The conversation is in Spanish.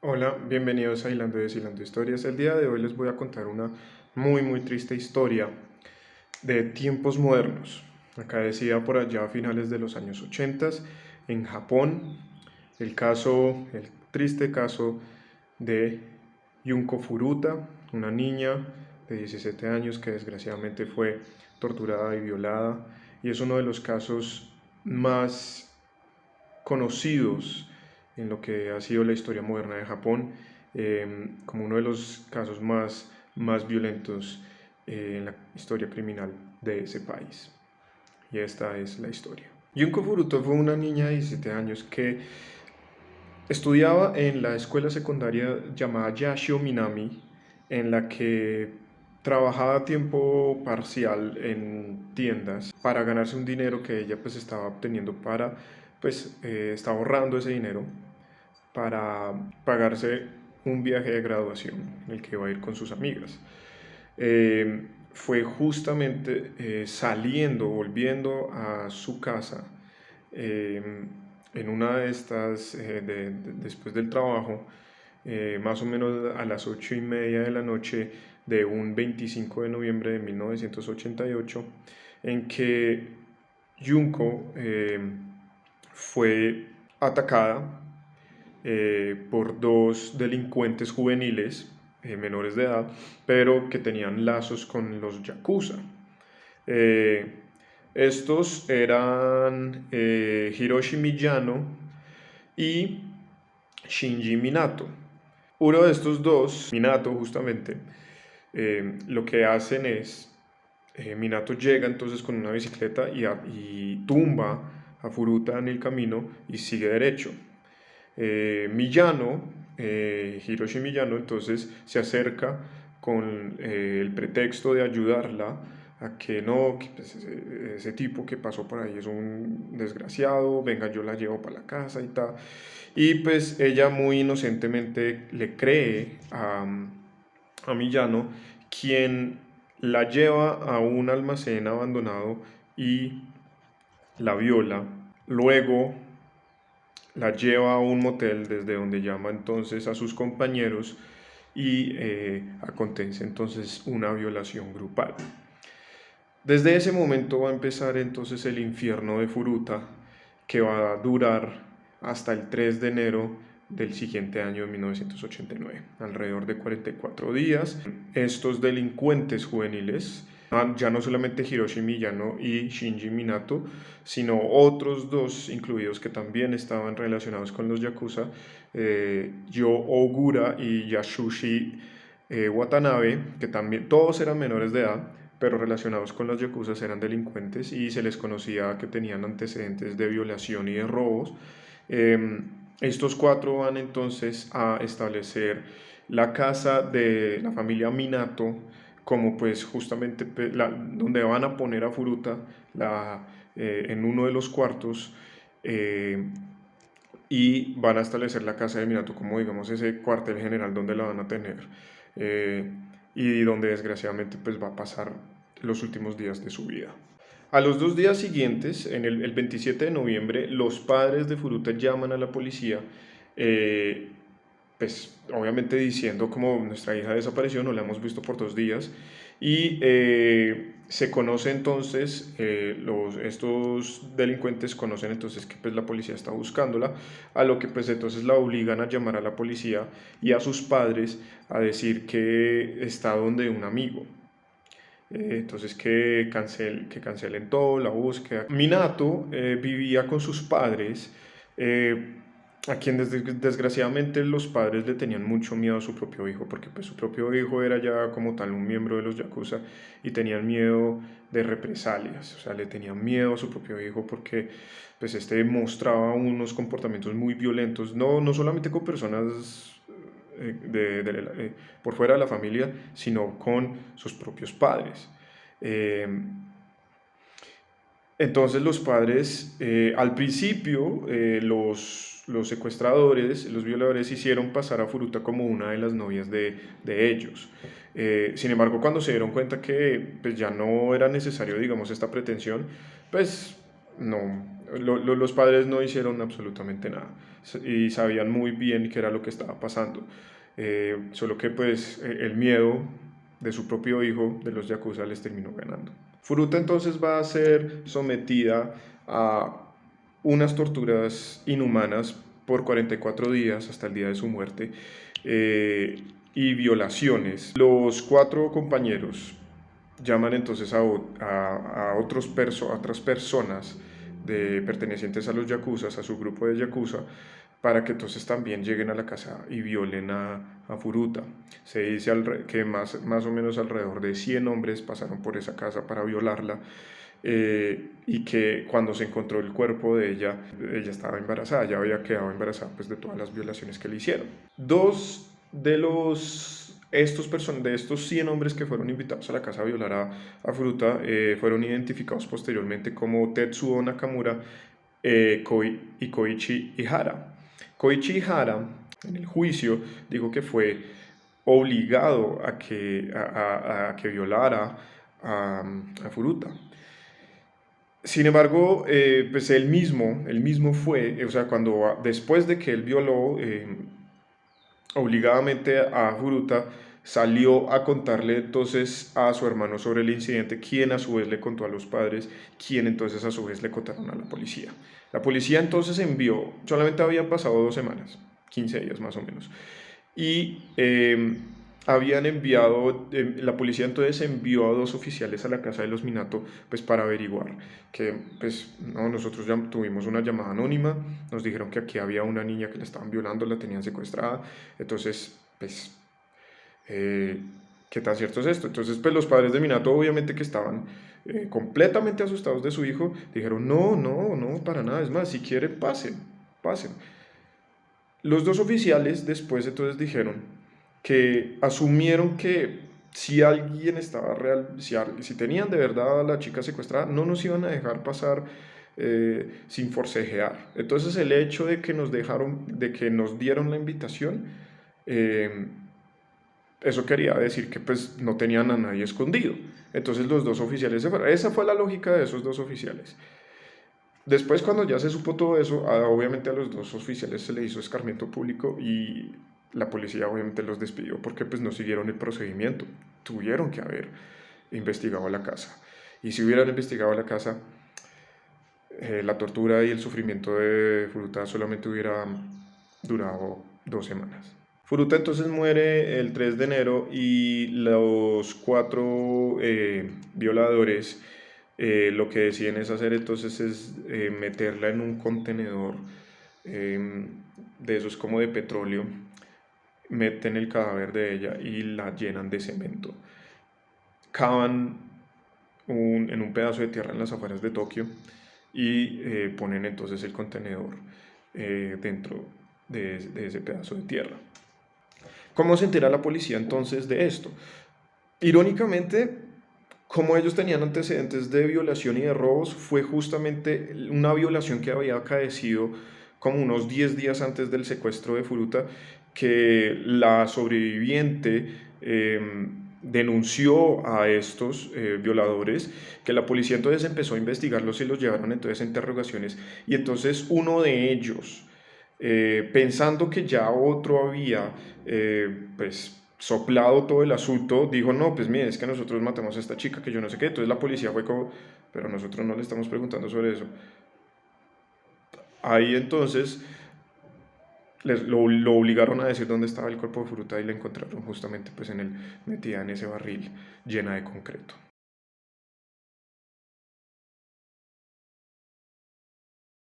Hola, bienvenidos a Hilando Historias. El día de hoy les voy a contar una muy triste historia de tiempos modernos. Acaecida por allá a finales de los años 80 en Japón. El triste caso de Junko Furuta, una niña de 17 años que desgraciadamente fue torturada y violada. Y es uno de los casos más conocidos en lo que ha sido la historia moderna de Japón, como uno de los casos más violentos en la historia criminal de ese país. Y esta es la historia. Junko Furuto fue una niña de 17 años que estudiaba en la escuela secundaria llamada Yashio Minami, en la que trabajaba a tiempo parcial en tiendas para ganarse un dinero que ella pues estaba obteniendo para, estaba ahorrando ese dinero para pagarse un viaje de graduación en el que iba a ir con sus amigas. Fue justamente volviendo a su casa, eh, en una de estas, después del trabajo, más o menos a las 8:30 de la noche de un 25 de noviembre de 1988, en que Junko fue atacada por dos delincuentes juveniles menores de edad, pero que tenían lazos con los yakuza. Eh, Estos eran Hiroshi Miyano y Shinji Minato. Uno de estos dos, Minato justamente, lo que hacen es, Minato llega entonces con una bicicleta y tumba a Furuta en el camino y sigue derecho. Hiroshi Miyano, entonces se acerca con el pretexto de ayudarla a que no, que pues, ese tipo que pasó por ahí es un desgraciado, venga, yo la llevo para la casa y tal. Y pues ella muy inocentemente le cree a Miyano, quien la lleva a un almacén abandonado y la viola. Luego la lleva a un motel desde donde llama entonces a sus compañeros y acontece entonces una violación grupal. Desde ese momento va a empezar entonces el infierno de Furuta, que va a durar hasta el 3 de enero del siguiente año de 1989, alrededor de 44 días. Estos delincuentes juveniles, ya no solamente Hiroshi Miyano y Shinji Minato, sino otros dos incluidos que también estaban relacionados con los Yakuza, Yo Ogura y Yasushi Watanabe, que también todos eran menores de edad, pero relacionados con los yakuza eran delincuentes y se les conocía que tenían antecedentes de violación y de robos. Estos cuatro van entonces a establecer la casa de la familia Minato como pues justamente donde van a poner a Furuta en uno de los cuartos, eh, y van a establecer la casa de Minato como digamos ese cuartel general donde la van a tener, eh, y donde desgraciadamente pues va a pasar los últimos días de su vida. A los 2 días siguientes, el 27 de noviembre, los padres de Furuta llaman a la policía, eh, pues obviamente diciendo como nuestra hija desapareció, no la hemos visto por 2 días, y se conoce entonces, estos delincuentes conocen entonces que pues la policía está buscándola, a lo que pues entonces la obligan a llamar a la policía y a sus padres a decir que está donde un amigo. Entonces que cancelen todo, la búsqueda. Minato vivía con sus padres, a quien desgraciadamente los padres le tenían mucho miedo a su propio hijo, porque pues su propio hijo era ya como tal un miembro de los Yakuza y tenían miedo de represalias, o sea, le tenían miedo a su propio hijo porque pues este mostraba unos comportamientos muy violentos, no solamente con personas por fuera de la familia, sino con sus propios padres. Eh, entonces los padres, al principio, los secuestradores, los violadores, hicieron pasar a Furuta como una de las novias de ellos. Sin embargo, cuando se dieron cuenta que pues, ya no era necesario, digamos, esta pretensión, pues no, los padres no hicieron absolutamente nada y sabían muy bien qué era lo que estaba pasando. Solo que pues el miedo de su propio hijo, de los yakuza, les terminó ganando. Furuta entonces va a ser sometida a unas torturas inhumanas por 44 días hasta el día de su muerte, y violaciones. Los cuatro compañeros llaman entonces a otras personas pertenecientes a los yakuzas, a su grupo de yakuza, para que entonces también lleguen a la casa y violen a Furuta. Se dice que más o menos alrededor de 100 hombres pasaron por esa casa para violarla, y que cuando se encontró el cuerpo de ella estaba embarazada, ya había quedado embarazada pues, de todas las violaciones que le hicieron. Dos de estos 100 hombres que fueron invitados a la casa a violar a Furuta, fueron identificados posteriormente como Tetsuo Nakamura, y Koichi Ihara. Koichi Ihara, en el juicio, dijo que fue obligado a que violara a Furuta. Sin embargo, pues él mismo fue, o sea, después de que él violó obligadamente a Furuta, salió a contarle entonces a su hermano sobre el incidente, quien a su vez le contó a los padres, quien entonces a su vez le contaron a la policía. La policía entonces solamente habían pasado 2 semanas, 15 días más o menos, y la policía entonces envió a 2 oficiales a la casa de los Minato pues para averiguar que pues no, nosotros ya tuvimos una llamada anónima, nos dijeron que aquí había una niña que la estaban violando, la tenían secuestrada, entonces pues ¿qué tan cierto es esto? Entonces pues los padres de Minato obviamente que estaban completamente asustados de su hijo, dijeron no, no, no, para nada, es más, si quieren pasen. Los 2 oficiales después entonces dijeron que asumieron que si alguien estaba si tenían de verdad a la chica secuestrada, no nos iban a dejar pasar sin forcejear. Entonces el hecho de que nos dieron la invitación, eh, eso quería decir que pues no tenían a nadie escondido. Entonces los 2 oficiales se fueron. Esa fue la lógica de esos 2 oficiales. Después, cuando ya se supo todo eso, obviamente a los 2 oficiales se le hizo escarmiento público y la policía obviamente los despidió porque pues no siguieron el procedimiento. Tuvieron que haber investigado la casa. Y si hubieran investigado la casa, la tortura y el sufrimiento de Furuta solamente hubiera durado 2 semanas. Furuta entonces muere el 3 de enero y los 4 violadores lo que deciden es hacer entonces es meterla en un contenedor de esos como de petróleo, meten el cadáver de ella y la llenan de cemento. Cavan en un pedazo de tierra en las afueras de Tokio y ponen entonces el contenedor dentro de ese pedazo de tierra. ¿Cómo se entera la policía entonces de esto? Irónicamente, como ellos tenían antecedentes de violación y de robos, fue justamente una violación que había acaecido como unos 10 días antes del secuestro de Furuta, que la sobreviviente denunció a estos violadores, que la policía entonces empezó a investigarlos y los llevaron entonces a interrogaciones, y entonces uno de ellos, pensando que ya otro había pues soplado todo el asunto, dijo, no, pues mire, es que nosotros matamos a esta chica, que yo no sé qué. Entonces la policía fue como, pero nosotros no le estamos preguntando sobre eso. Ahí entonces lo obligaron a decir dónde estaba el cuerpo de Furuta y la encontraron justamente pues metida en ese barril llena de concreto.